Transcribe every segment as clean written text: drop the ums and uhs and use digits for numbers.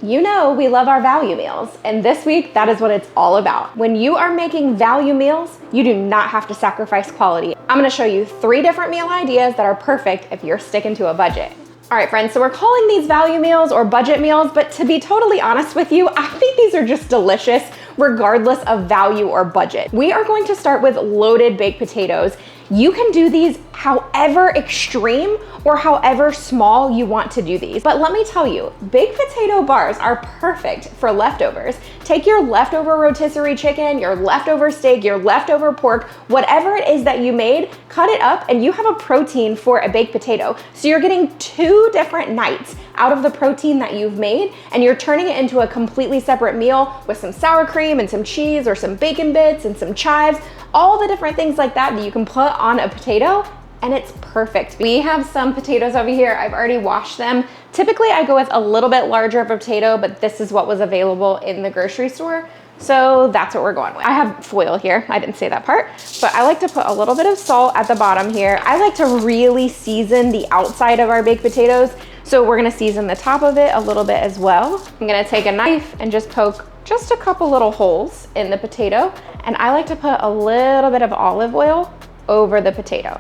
You know we love our value meals, and this week that is what it's all about. When you are making value meals, you do not have to sacrifice quality. I'm gonna show you 3 different meal ideas that are perfect if you're sticking to a budget. All right, friends, so we're calling these value meals or budget meals, but to be totally honest with you, I think these are just delicious regardless of value or budget. We are going to start with loaded baked potatoes. You can do these however extreme or however small you want to do these. But let me tell you, baked potato bars are perfect for leftovers. Take your leftover rotisserie chicken, your leftover steak, your leftover pork, whatever it is that you made, cut it up and you have a protein for a baked potato. So you're getting 2 different nights out of the protein that you've made, and you're turning it into a completely separate meal with some sour cream and some cheese or some bacon bits and some chives, all the different things like that that you can put on a potato, and it's perfect. We have some potatoes over here. I've already washed them. Typically I go with a little bit larger of a potato, but this is what was available in the grocery store. So that's what we're going with. I have foil here. I didn't say that part, but I like to put a little bit of salt at the bottom here. I like to really season the outside of our baked potatoes. So we're gonna season the top of it a little bit as well. I'm gonna take a knife and just poke just a couple little holes in the potato. And I like to put a little bit of olive oil over the potato.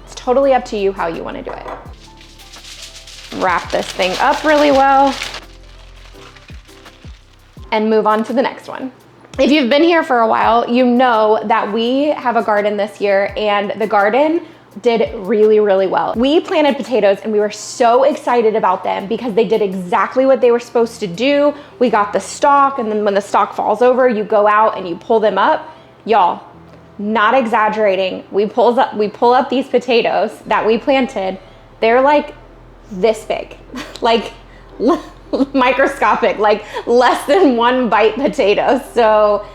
It's totally up to you how you wanna do it. Wrap this thing up really well and move on to the next one. If you've been here for a while, you know that we have a garden this year, and the garden did really, really well. We planted potatoes and we were so excited about them because they did exactly what they were supposed to do. We got the stalk, and then when the stalk falls over, you go out and you pull them up. Y'all, not exaggerating, we pull up these potatoes that we planted. They're like this big, like microscopic, like less than 1 bite potatoes. So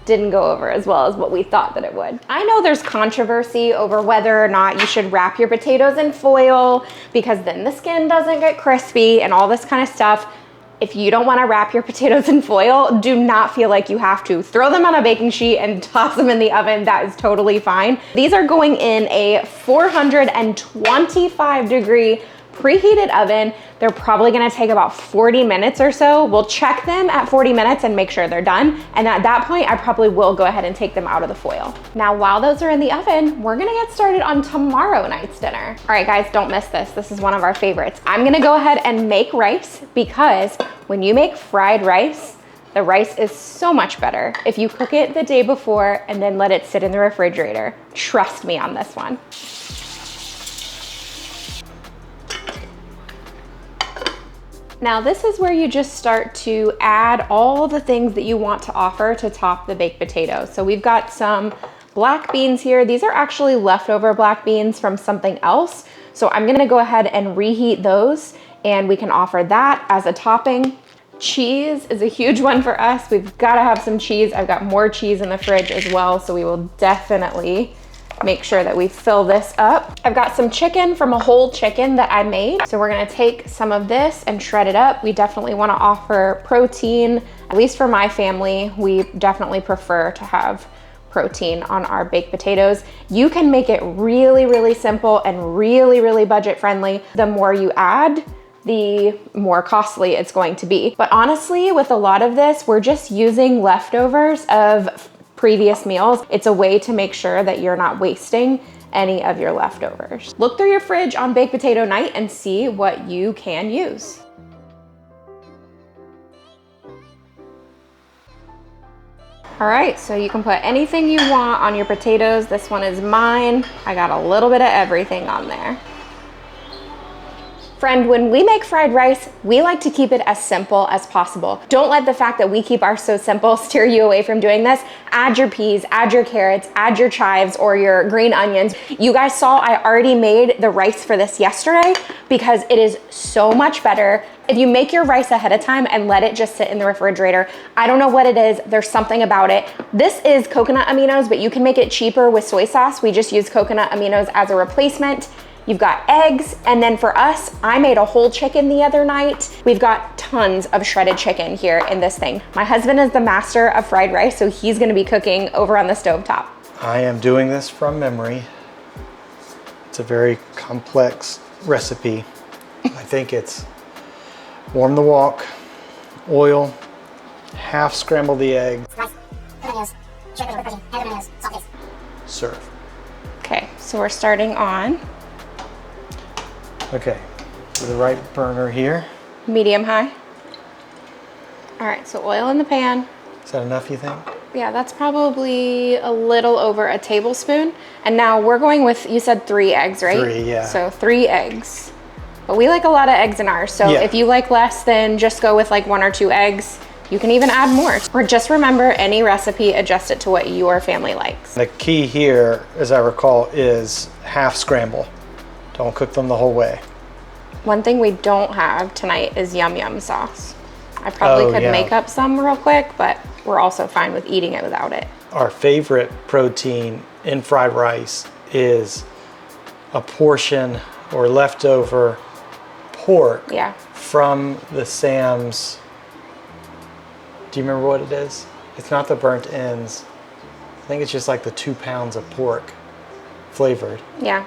didn't go over as well as what we thought that it would. I know there's controversy over whether or not you should wrap your potatoes in foil because then the skin doesn't get crispy and all this kind of stuff. If you don't want to wrap your potatoes in foil, do not feel like you have to. Throw them on a baking sheet and toss them in the oven. That is totally fine. These are going in a 425-degree preheated oven. They're probably gonna take about 40 minutes or so. We'll check them at 40 minutes and make sure they're done. And at that point, I probably will go ahead and take them out of the foil. Now, while those are in the oven, we're gonna get started on tomorrow night's dinner. All right, guys, don't miss this. This is one of our favorites. I'm gonna go ahead and make rice because when you make fried rice, the rice is so much better if you cook it the day before and then let it sit in the refrigerator. Trust me on this one. Now this is where you just start to add all the things that you want to offer to top the baked potatoes. So we've got some black beans here. These are actually leftover black beans from something else. So I'm gonna go ahead and reheat those and we can offer that as a topping. Cheese is a huge one for us. We've gotta have some cheese. I've got more cheese in the fridge as well, so we will definitely make sure that we fill this up. I've got some chicken from a whole chicken that I made. So we're gonna take some of this and shred it up. We definitely wanna offer protein. At least for my family, we definitely prefer to have protein on our baked potatoes. You can make it really, really simple and really, really budget friendly. The more you add, the more costly it's going to be. But honestly, with a lot of this, we're just using leftovers of previous meals. It's a way to make sure that you're not wasting any of your leftovers. Look through your fridge on baked potato night and see what you can use. All right, so you can put anything you want on your potatoes. This one is mine. I got a little bit of everything on there. Friend, when we make fried rice, we like to keep it as simple as possible. Don't let the fact that we keep ours so simple steer you away from doing this. Add your peas, add your carrots, add your chives or your green onions. You guys saw I already made the rice for this yesterday because it is so much better if you make your rice ahead of time and let it just sit in the refrigerator. I don't know what it is, there's something about it. This is coconut aminos, but you can make it cheaper with soy sauce. We just use coconut aminos as a replacement. You've got eggs, and then for us, I made a whole chicken the other night. We've got tons of shredded chicken here in this thing. My husband is the master of fried rice, so he's gonna be cooking over on the stovetop. I am doing this from memory. It's a very complex recipe. I think it's warm the wok, oil, half scramble the egg, serve. Okay, so we're starting on Okay, to the right burner here. medium high. All right, so oil in the pan. Is that enough, you think? Yeah, that's probably a little over a tablespoon. And now we're going with, you said 3 eggs, right? 3, yeah. So 3 eggs. But we like a lot of eggs in ours. So Yeah. if you like less, then just go with like 1 or 2 eggs. You can even add more. Or just remember, any recipe, adjust it to what your family likes. The key here, as I recall, is half scramble. Don't cook them the whole way. One thing we don't have tonight is yum yum sauce. I probably could yeah. make up some real quick, but we're also fine with eating it without it. Our favorite protein in fried rice is a portion or leftover pork Yeah. from the Sam's. Do you remember what it is? It's not the burnt ends. I think it's just like the 2 pounds of pork flavored. Yeah.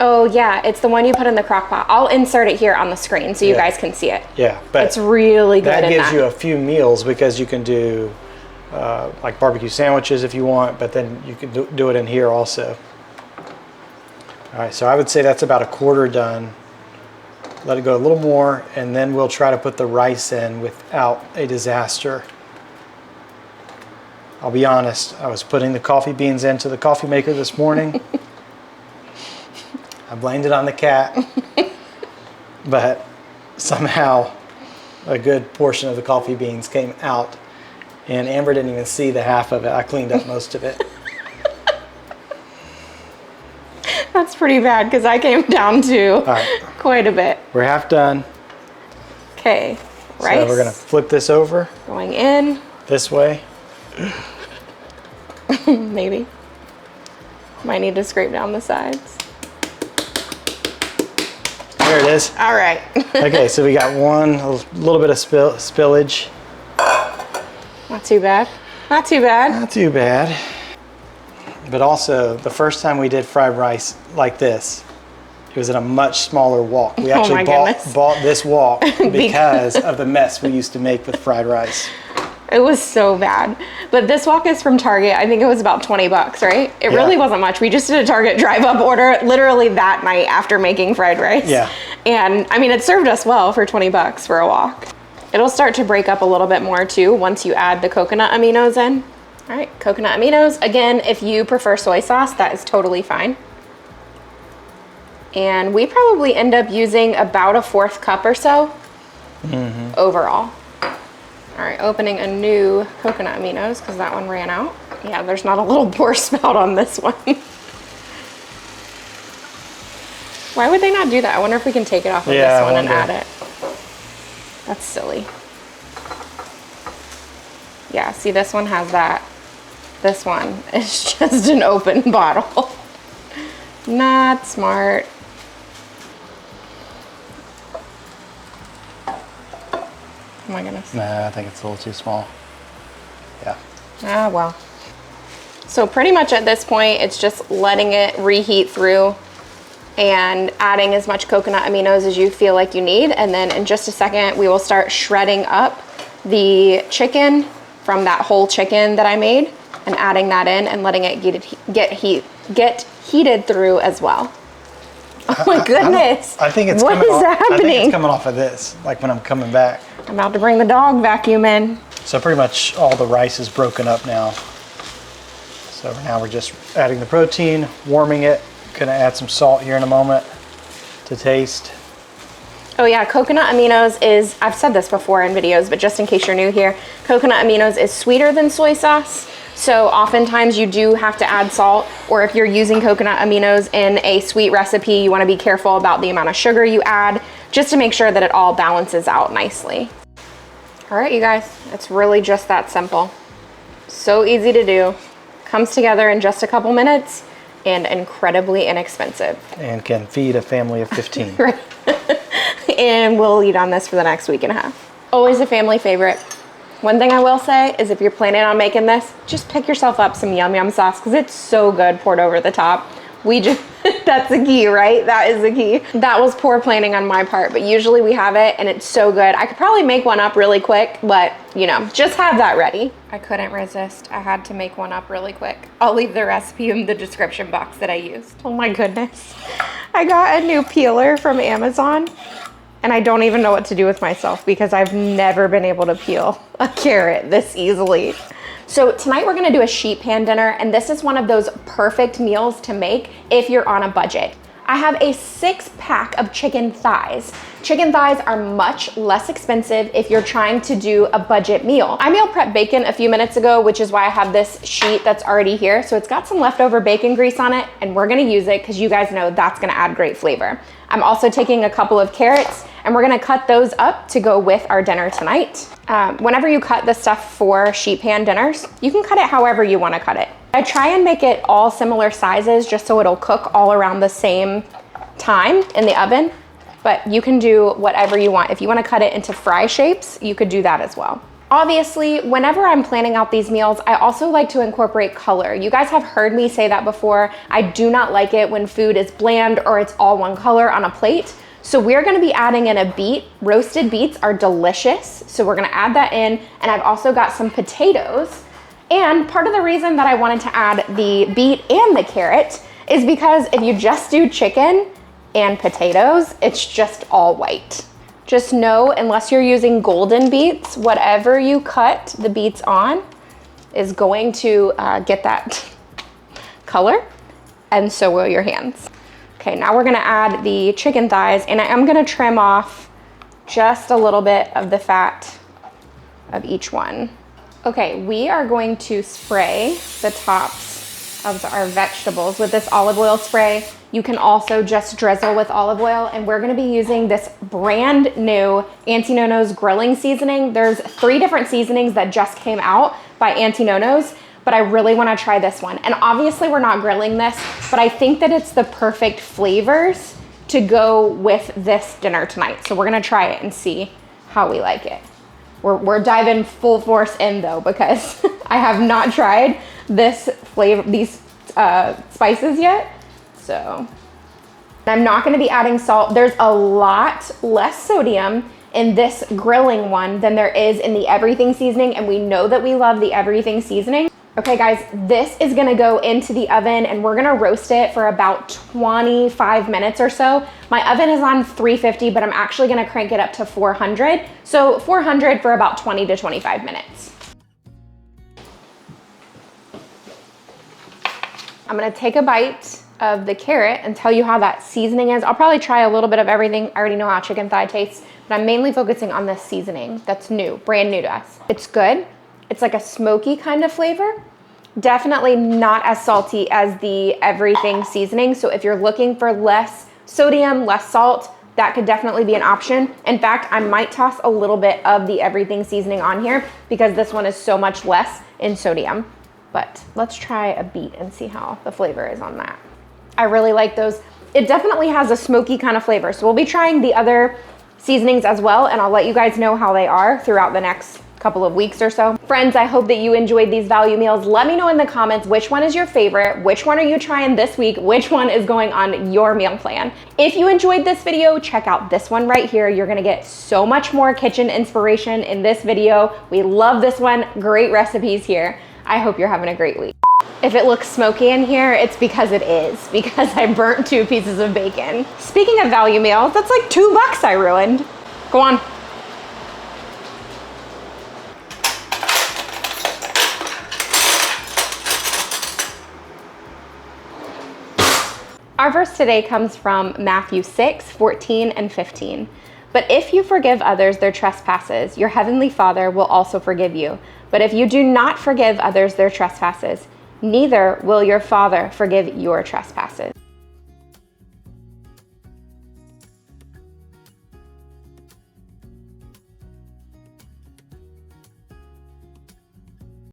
Oh yeah, it's the one you put in the crock pot. I'll insert it here on the screen so you Yeah. guys can see it. Yeah, but It's really good that in gives that. you a few meals because you can do like barbecue sandwiches if you want, but then you can do it in here also. All right, so I would say that's about a quarter done. Let it go a little more, and then we'll try to put the rice in without a disaster. I'll be honest, I was putting the coffee beans into the coffee maker this morning. I blamed it on the cat, but somehow a good portion of the coffee beans came out, and Amber didn't even see the half of it. I cleaned up most of it. That's pretty bad because I came down to All right, quite a bit. we're half done. Okay, rice So we're gonna flip this over going in, this way. maybe. Might need to scrape down the sides. There it is. All right. Okay, so we got a little bit of spillage. Not too bad. Not too bad. Not too bad. But also, the first time we did fried rice like this, it was in a much smaller wok. We actually my goodness. bought this wok because of the mess we used to make with fried rice. It was so bad. But this wok is from Target. I think it was about 20 bucks, right? It Yeah. really wasn't much. We just did a Target drive-up order literally that night after making fried rice. Yeah. And I mean, it served us well for 20 bucks for a wok. It'll start to break up a little bit more too once you add the coconut aminos in. All right, coconut aminos. Again, if you prefer soy sauce, that is totally fine. And we probably end up using about a 1/4 cup or so overall. All right, opening a new coconut aminos because that one ran out. Yeah, there's not a little pour spout on this one. Why would they not do that? I wonder if we can take it off of Yeah, this one I and wonder. add it. That's silly. Yeah, see, this one has that. This one is just an open bottle. Not smart. Oh my goodness. Nah, I think it's a little too small. Yeah. Ah, well. So pretty much at this point, it's just letting it reheat through and adding as much coconut aminos as you feel like you need. And then in just a second, we will start shredding up the chicken from that whole chicken that I made and adding that in and letting it get heated through as well. Oh my goodness. I think it's what coming is off, I think happening? it's coming off of this, like when I'm coming back. I'm about to bring the dog vacuum in. So pretty much all the rice is broken up now. So now we're just adding the protein, warming it. Gonna add some salt here in a moment to taste. Oh yeah, coconut aminos is, I've said this before in videos, but just in case you're new here, coconut aminos is sweeter than soy sauce. So oftentimes you do have to add salt, or if you're using coconut aminos in a sweet recipe, you wanna be careful about the amount of sugar you add, just to make sure that it all balances out nicely. All right, you guys, it's really just that simple. So easy to do. Comes together in just a couple minutes and incredibly inexpensive. And can feed a family of 15. Right. And we'll eat on this for the next week and a half. Always a family favorite. One thing I will say is if you're planning on making this, just pick yourself up some yum yum sauce because it's so good poured over the top. We just That's the key, right? That is the key. That was poor planning on my part, but usually we have it and it's so good. I could probably make one up really quick, but you know, just have that ready. I couldn't resist. I had to make one up really quick. I'll leave the recipe in the description box that I used. Oh my goodness. I got a new peeler from Amazon and I don't even know what to do with myself because I've never been able to peel a carrot this easily. So tonight we're gonna do a sheet pan dinner, and this is one of those perfect meals to make if you're on a budget. I have a 6-pack of chicken thighs. Chicken thighs are much less expensive if you're trying to do a budget meal. I meal prepped bacon a few minutes ago, which is why I have this sheet that's already here. So it's got some leftover bacon grease on it, and we're gonna use it because you guys know that's gonna add great flavor. I'm also taking a couple of carrots, and we're gonna cut those up to go with our dinner tonight. Whenever you cut the stuff for sheet pan dinners, you can cut it however you wanna cut it. I try and make it all similar sizes just so it'll cook all around the same time in the oven, but you can do whatever you want. If you wanna cut it into fry shapes, you could do that as well. Obviously, whenever I'm planning out these meals, I also like to incorporate color. You guys have heard me say that before. I do not like it when food is bland or it's all one color on a plate. So we're gonna be adding in a beet. Roasted beets are delicious. So we're gonna add that in, and I've also got some potatoes. And part of the reason that I wanted to add the beet and the carrot is because if you just do chicken and potatoes, it's just all white. Just know, unless you're using golden beets, whatever you cut the beets on is going to get that color, and so will your hands. Okay, now we're gonna add the chicken thighs, and I am gonna trim off just a little bit of the fat of each one. Okay, we are going to spray the tops of our vegetables with this olive oil spray. You can also just drizzle with olive oil, and we're gonna be using this brand new Auntie Nono's grilling seasoning. There's 3 different seasonings that just came out by Auntie Nono's, but I really wanna try this one. And obviously we're not grilling this, but I think that it's the perfect flavors to go with this dinner tonight. So we're gonna try it and see how we like it. We're diving full force in though, because I have not tried this flavor, these spices yet. So I'm not gonna be adding salt. There's a lot less sodium in this grilling one than there is in the everything seasoning, and we know that we love the everything seasoning. Okay guys, this is gonna go into the oven and we're gonna roast it for about 25 minutes or so. My oven is on 350, but I'm actually gonna crank it up to 400. So 400 for about 20 to 25 minutes. I'm gonna take a bite of the carrot and tell you how that seasoning is. I'll probably try a little bit of everything. I already know how chicken thigh tastes, but I'm mainly focusing on this seasoning that's new, brand new to us. It's good. It's like a smoky kind of flavor. Definitely not as salty as the everything seasoning. So if you're looking for less sodium, less salt, that could definitely be an option. In fact, I might toss a little bit of the everything seasoning on here because this one is so much less in sodium. But let's try a beet and see how the flavor is on that. I really like those. It definitely has a smoky kind of flavor. So we'll be trying the other seasonings as well, and I'll let you guys know how they are throughout the next couple of weeks or so. Friends, I hope that you enjoyed these value meals. Let me know in the comments which one is your favorite, which one are you trying this week, which one is going on your meal plan. If you enjoyed this video, check out this one right here. You're gonna get so much more kitchen inspiration in this video. We love this one, great recipes here. I hope you're having a great week. If it looks smoky in here, it's because it is, because I burnt 2 pieces of bacon. Speaking of value meals, that's like $2 I ruined. Go on. Our verse today comes from Matthew 6, 14 and 15. But if you forgive others their trespasses, your heavenly Father will also forgive you. But if you do not forgive others their trespasses, neither will your Father forgive your trespasses.